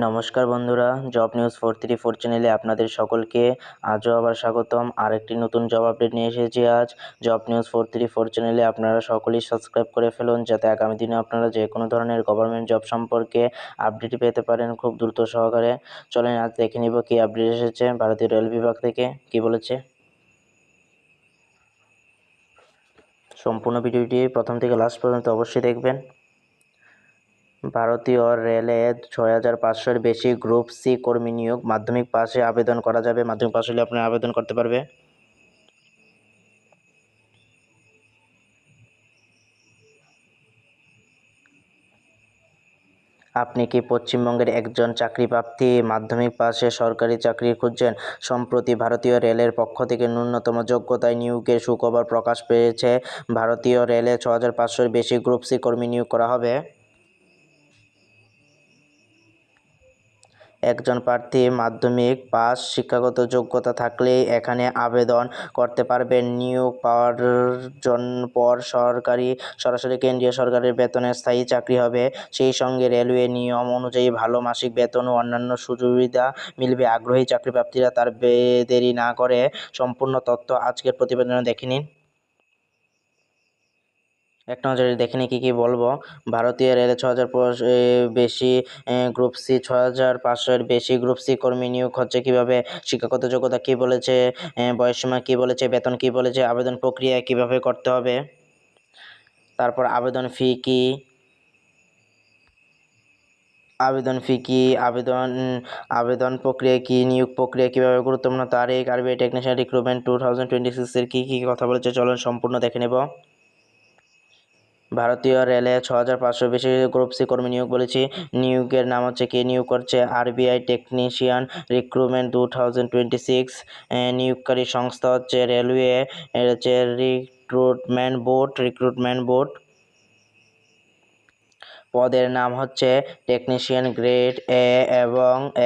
নমস্কার বন্ধুরা, job news 434 চ্যানেলে আপনাদের সকলকে আজও আবার স্বাগতম। আরেকটি নতুন জব আপডেট নিয়ে এসেছি আজ। জব নিউজ 434 চ্যানেলে আপনারা সকলেই সাবস্ক্রাইব করে ফেলুন, যাতে আগামী দিনে আপনারা যে কোনো ধরনের গভর্নমেন্ট জব সম্পর্কে আপডেট পেতে পারেন খুব দ্রুত সহকারে। চলেন আজ দেখে নিব কি আপডেট এসেছে ভারতীয় রেল বিভাগ থেকে, কি বলেছে। সম্পূর্ণ ভিডিওটি প্রথম থেকে লাস্ট পর্যন্ত অবশ্যই দেখবেন। ভারতীয় রেলে 6500-এর বেশি গ্রুপ সি কর্মী নিয়োগ। মাধ্যমিক পাশে আবেদন করা যাবে। মাধ্যমিক পাশ হলে আপনারা আবেদন করতে পারবে। আপনি কি পশ্চিমবঙ্গের একজন চাকরিপ্রার্থী, মাধ্যমিক পাশে সরকারি চাকরি খুঁজছেন? সম্প্রতি ভারতীয় রেলের পক্ষ থেকে ন্যূনতম যোগ্যতায় নিয়োগের সুখবর প্রকাশ পেয়েছে। ভারতীয় রেলে 6500-এর বেশি গ্রুপ সি কর্মী নিয়োগ করা হবে। একজন প্রার্থী মাধ্যমিক পাস শিক্ষাগত যোগ্যতা থাকলেই এখানে আবেদন করতে পারবেন। নিয়োগ পাওয়ার পর সরাসরি কেন্দ্রীয় সরকারের বেতনে স্থায়ী চাকরি হবে। সেই সঙ্গে রেলওয়ে নিয়ম অনুযায়ী ভালো মাসিক বেতন ও অন্যান্য সুবিধা মিলবে। আগ্রহী চাকরিপ্রার্থীরা তার দেরি না করে সম্পূর্ণ তথ্য আজকের প্রতিবেদনে দেখে নিন। এক নজরে দেখে নিই কী বলবো। ভারতীয় রেলে 6500-এর বেশি গ্রুপ সি কর্মী নিয়োগ হচ্ছে। কীভাবে? শিক্ষাগত যোগ্যতা কী বলেছে, বয়সসীমা কী বলেছে, বেতন কী বলেছে, আবেদন প্রক্রিয়া কীভাবে করতে হবে, তারপর আবেদন ফি কী, আবেদন প্রক্রিয়া কী, নিয়োগ প্রক্রিয়া কীভাবে, গুরুত্বপূর্ণ তারিখ, আরবিআই টেকনিশিয়ান রিক্রুটমেন্ট 2026-এর কী কথা বলেছে চলুন সম্পূর্ণ দেখে নেব। ভারতীয় রেলে 6500 বেশি গ্রুপ সি কর্মী নিয়োগ বলেছি। নিয়োগের নাম হচ্ছে, কে নিয়োগ করছে? RBI technician recruitment 2026। নিয়োগকারী সংস্থা হচ্ছে রেলওয়ে, হচ্ছে রিক্রুটমেন্ট বোর্ড। পদের নাম হচ্ছে টেকনিশিয়ান গ্রেড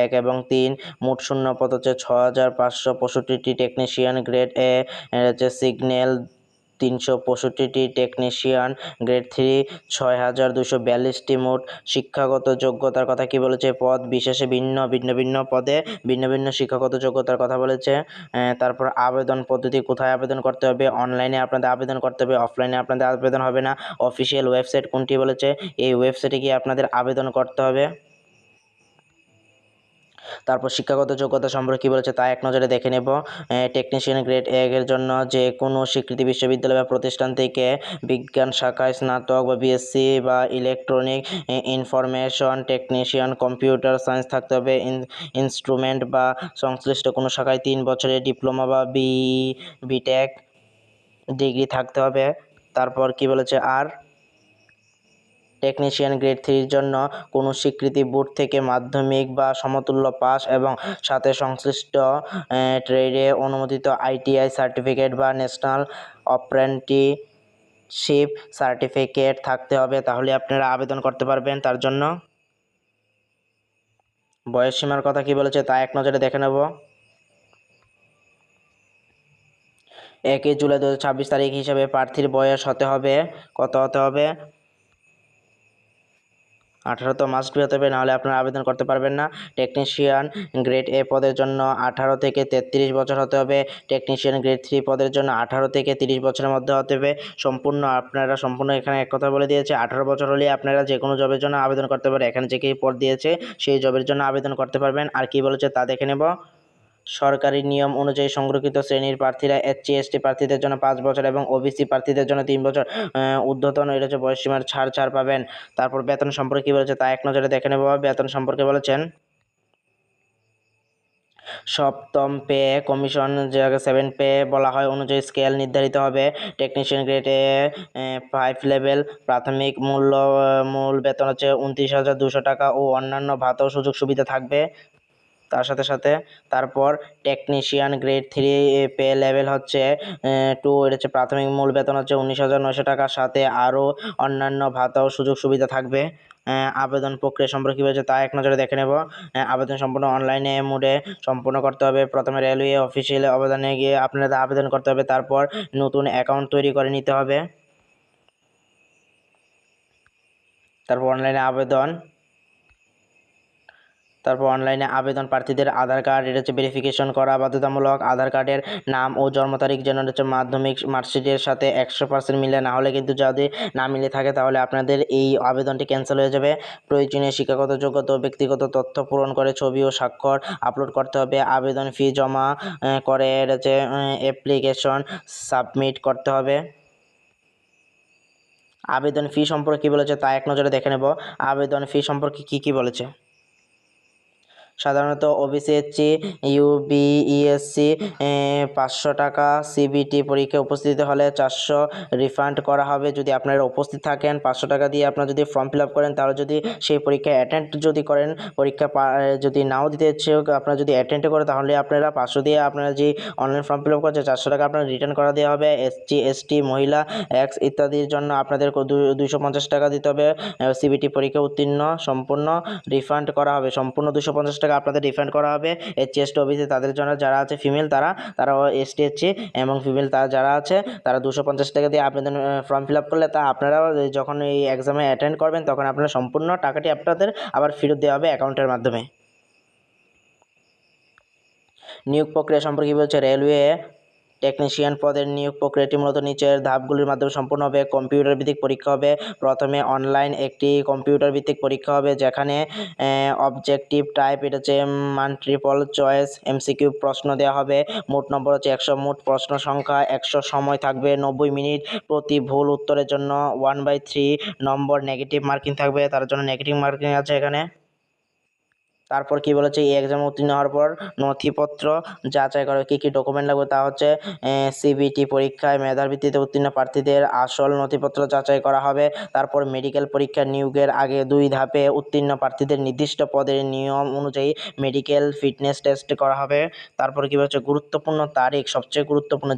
এক এবং 3। মোট শূন্য পদ হচ্ছে 6565টি, টেকনিশিয়ান গ্রেড হচ্ছে সিগন্যাল 365টি, টেকনিশিয়ান গ্রেড 3 6242টি। মোট শিক্ষাগত যোগ্যতার কথা কি বলেছে? পদ বিশেষে ভিন্ন ভিন্ন পদে ভিন্ন ভিন্ন শিক্ষাগত যোগ্যতার কথা বলেছে। তারপর আবেদন পদ্ধতি, কোথায় আবেদন করতে হবে? অনলাইনে আপনাদের আবেদন করতে হবে, অফলাইনে আপনাদের আবেদন হবে না। অফিসিয়াল ওয়েবসাইট কোনটি বলেছে? এই ওয়েবসাইটে গিয়ে আপনাদের আবেদন করতে হবে। তারপর শিক্ষাগত যোগ্যতা সম্পর্কে কী বলেছে তা এক নজরে দেখে নেব। টেকনিশিয়ান গ্রেড 1 এর জন্য যে কোনো স্বীকৃত বিশ্ববিদ্যালয় বা প্রতিষ্ঠান থেকে বিজ্ঞান শাখায় স্নাতক বা বিএসসি বা electronic information technician computer science থাকতে হবে। ইনস্ট্রুমেন্ট বা সংশ্লিষ্ট কোনো শাখায় 3 বছরের ডিপ্লোমা বা বিটেক ডিগ্রি থাকতে হবে। তারপর কি বলেছে আর? টেকনিশিয়ান গ্রেড 3-র জন্য কোনো স্বীকৃতি বোর্ড থেকে মাধ্যমিক বা সমতুল্য পাস এবং সাথে সংশ্লিষ্ট ট্রেডে অনুমোদিত আইটিআই সার্টিফিকেট বা ন্যাশনাল অ্যাপ্রেন্টিসশিপ সার্টিফিকেট থাকতে হবে, তাহলে আপনারা আবেদন করতে পারবেন তার জন্য। বয়সসীমার কথা কি বলেছে তা এক নজরে দেখে নেব। 1 জুলাই 2026 তারিখ হিসাবে প্রার্থীর বয়স কত হতে হবে? 18 তো মাস্ট বি হতে হবে, নাহলে আপনারা আবেদন করতে পারবেন না। টেকনিশিয়ান গ্রেড এ পদের জন্য 18 থেকে 33 বছর হতে হবে। টেকনিশিয়ান গ্রেড 3 পদের জন্য 18 থেকে 30 বছরের মধ্যে হতে হবে। সম্পূর্ণ এখানে এক কথা বলে দিয়েছে, 18 বছর হলে আপনারা যে কোনো জবের জন্য আবেদন করতে পারেন। এখানে যে পদ দিয়েছে সেই জবের জন্য আবেদন করতে পারবেন। আর কি বলেছে তা দেখে নেব। সরকারি নিয়ম অনুযায়ী সংরক্ষিত শ্রেণীর প্রার্থীরা এসসি এসটি প্রার্থীদের জন্য 5 বছর এবং ওবিসি প্রার্থীদের জন্য 3 বছর ঊর্ধ্বতন রয়েছে বয়সসীমার ছাড় পাবেন। তারপর বেতন সম্পর্কে কী বলেছে তা এক নজরে দেখে নেব। বেতন সম্পর্কে বলেছেন, সপ্তম পে কমিশন, যাকে 7 পে বলা হয়, অনুযায়ী স্কেল নির্ধারিত হবে। টেকনিশিয়ান গ্রেডে 5 লেভেল প্রাথমিক মূল বেতন হচ্ছে 29,200 টাকা ও অন্যান্য ভাতা ও সুযোগ সুবিধা থাকবে তার সাথে। তারপর টেকনিশিয়ান গ্রেড 3 পে লেভেল হচ্ছে 2, এটা হচ্ছে প্রাথমিক মূল বেতন হচ্ছে 19,900 টাকার সাথে আরও অন্যান্য ভাতা ও সুযোগ সুবিধা থাকবে। আবেদন প্রক্রিয়া সম্পর্কে কী বলেছে তা এক নজরে দেখে নেব। আবেদন সম্পূর্ণ অনলাইনে মোডে সম্পূর্ণ করতে হবে। প্রথমে রেলওয়ে অফিসিয়াল আবেদনে গিয়ে আপনাদের আবেদন করতে হবে, তারপর নতুন অ্যাকাউন্ট তৈরি করে নিতে হবে। তারপর অনলাইনে আবেদন প্রার্থীদের আধার কার্ড, এটা হচ্ছে ভেরিফিকেশন করা বাধ্যতামূলক। আধার কার্ডের নাম ও জন্ম তারিখ যেন হচ্ছে মাধ্যমিক মার্কশিটের সাথে 100% মিলে, না হলে কিন্তু যদি না মিলে থাকে তাহলে আপনাদের এই আবেদনটি ক্যান্সেল হয়ে যাবে। প্রয়োজনীয় শিক্ষাগত যোগ্যতা ও ব্যক্তিগত তথ্য পূরণ করে ছবি ও স্বাক্ষর আপলোড করতে হবে। আবেদন ফি জমা করে এটা হচ্ছে অ্যাপ্লিকেশন সাবমিট করতে হবে। আবেদন ফি সম্পর্কে কী বলেছে তা এক নজরে দেখে নেব। আবেদন ফি সম্পর্কে কী বলেছে। সাধারণত ওবিসি, এসসি, ইউবিএসসি 500 টাকা, সিবিটি পরীক্ষায় উপস্থিত হলে 400 রিফান্ড করা হবে। যদি আপনারা উপস্থিত থাকেন 500 টাকা দিয়ে আপনারা যদি ফর্ম ফিল আপ করেন, তাহলে যদি সেই পরীক্ষায় অ্যাটেন্ড যদি করেন, পরীক্ষা যদি নাও দিতে ইচ্ছে আপনারা যদি অ্যাটেন্ড করে, তাহলে আপনারা 500 দিয়ে আপনারা যে অনলাইন ফর্ম ফিল আপ করছে 400 টাকা আপনারা রিটার্ন করা দেওয়া হবে। এসসি, এসটি, মহিলা, এক্স ইত্যাদির জন্য আপনাদের 250 টাকা দিতে হবে। সিবিটি পরীক্ষা উত্তীর্ণ সম্পূর্ণ রিফান্ড করা হবে, সম্পূর্ণ 250 টাকা আপনাদের রিফান্ড করা হবে। এসসি, এসটি, ওবিসি তাদের জন্য, যারা আছে ফিমেল তারাও এসটি, এসসি এবং ফিমেল তারা যারা আছে তারা 250 টাকা দিয়ে আবেদন ফর্ম ফিল আপ করলে তা আপনারাও যখন এই এক্সামে অ্যাটেন্ড করবেন তখন আপনারা সম্পূর্ণ টাকাটি আপনাদের আবার ফেরত দেওয়া হবে অ্যাকাউন্টের মাধ্যমে। নিয়োগ প্রক্রিয়া সম্পর্কে কী বলছে। রেলওয়ে টেকনিশিয়ান পদের নিয়োগ প্রক্রিয়াটি মূলত নিচের ধাপগুলির মাধ্যমে সম্পূর্ণ হবে। কম্পিউটার ভিত্তিক পরীক্ষা হবে। প্রথমে অনলাইন একটি কম্পিউটার ভিত্তিক পরীক্ষা হবে, যেখানে অবজেক্টিভ টাইপ, এটা হচ্ছে মাল্টিপল চয়েস এমসিকিউ প্রশ্ন দেওয়া হবে। মোট নম্বর হচ্ছে 100, মোট প্রশ্ন সংখ্যা 100, সময় থাকবে 90 মিনিট। প্রতি ভুল উত্তরের জন্য 1/3 নম্বর নেগেটিভ মার্কিং থাকবে, তার জন্য নেগেটিভ মার্কিং আছে এখানে। তারপর কি বলেছে, এই এক্সামে উত্তীর্ণ হওয়ার পর নথিপত্র যাচাই করে কী কী ডকুমেন্ট লাগবে, তা হচ্ছে সিবিটি পরীক্ষায় মেধার ভিত্তিতে উত্তীর্ণ প্রার্থীদের আসল নথিপত্র যাচাই করা হবে। তারপর মেডিকেল পরীক্ষা নিয়োগের আগে 2 ধাপে উত্তীর্ণ প্রার্থীদের নির্দিষ্ট পদের নিয়ম অনুযায়ী মেডিকেল ফিটনেস টেস্ট করা হবে। তারপর কী বলছে, গুরুত্বপূর্ণ তারিখ, সবচেয়ে গুরুত্বপূর্ণ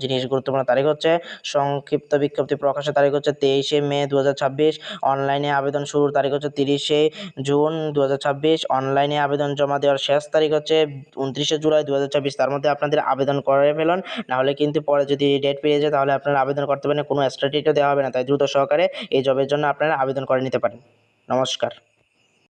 তারিখ হচ্ছে সংক্ষিপ্ত বিজ্ঞপ্তি প্রকাশের তারিখ হচ্ছে 23 মে 2026। অনলাইনে আবেদন শুরুর তারিখ হচ্ছে 30 জুন 2026। অনলাইনে আবেদন জমা দেওয়ার শেষ তারিখ হচ্ছে 29 জুলাই 2026। তার মধ্যে আপনাদের আবেদন করে ফেলুন, নাহলে কিন্তু পরে যদি ডেট পেরিয়ে যায় তাহলে আপনারা আবেদন করতে পারেন, কোনো এক্সট্রা ডেটও দেওয়া হবে না। তাই দ্রুত সহকারে এই জবের জন্য আপনারা আবেদন করে নিতে পারেন। নমস্কার।